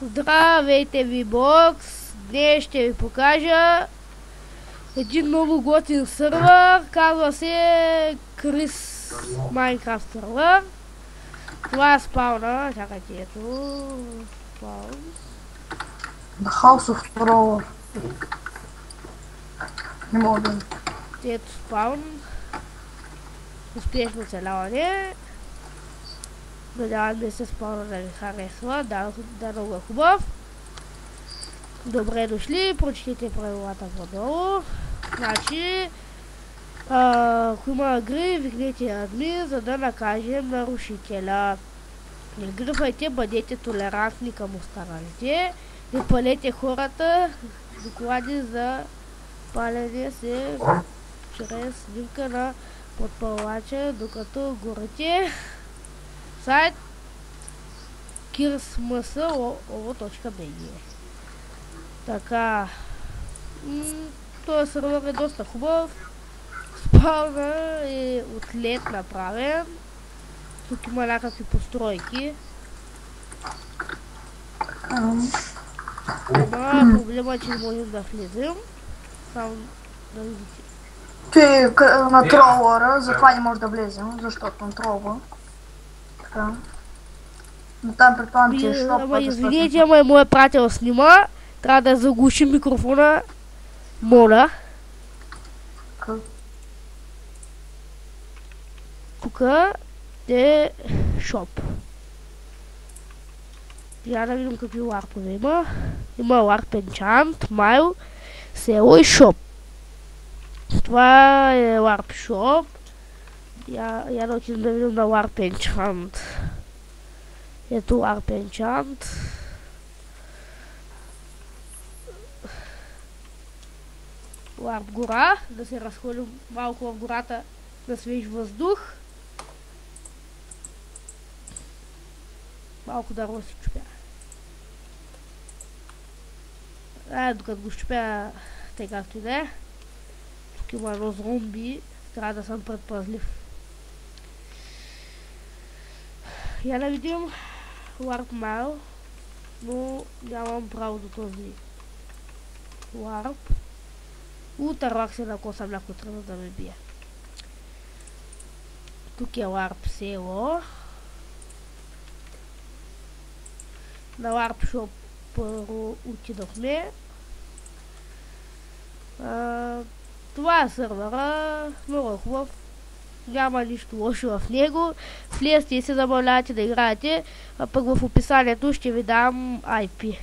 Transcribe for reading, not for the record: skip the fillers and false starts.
Здравейте ви, бокс! Днес ще ви покажа един много готин сървър, казва се Крис Майнкрафт сървър. Това е спауна, чакайте, ето спаун. The House of Roller. Не мога да... Ето спаун. Успешно оцеляване. Надявам се спауна да ви харесва, да много е хубав. Добре дошли, прочетете правилата по-долу. Значи, ако има гри, викнете админ, за да накажем нарушителя. Не гръфайте, бъдете толерантни към останалите. Не палете хората. Доклади за палене се чрез снимка на подпалвача, докато горите. Сайт kirsms.bg. Така, този сървър е доста хубав. Спауна е от лед направен. Тук има някакви постройки. Проблема е, че не можем да влезем. Само да видите. Ти на тролъра, затова не може да влезем, защото он тролва. Така. Но там предполагам, че е шоп. Ама извинете, ама моят приятел снима. Трябва да заглушим микрофона. Моля. Тук е шоп. Я да видим какви ларпове има. Има ларп енчант, майл, село и шоп. Това е ларп шоп. Я да отидем да видим на ларп енчант. Ето ларп енчант. Ларп гора, да се разходим малко в гората на свеж въздух. Малко дърво си чупя. Докато го щупя, тъй както и да е. Тук има едно зомби, трябва да съм предпазлив. Я да видим ларп майл, но нямам право до този ларп. Утървах се на косъм някой тръгна да ме бие. Тук е ларп село. На ларп шоп първо отидохме. Това е сървъра, много е хубав. Няма нищо лошо в него. Влезте и се забавлявате да играете, а пък в описанието ще ви дам IP.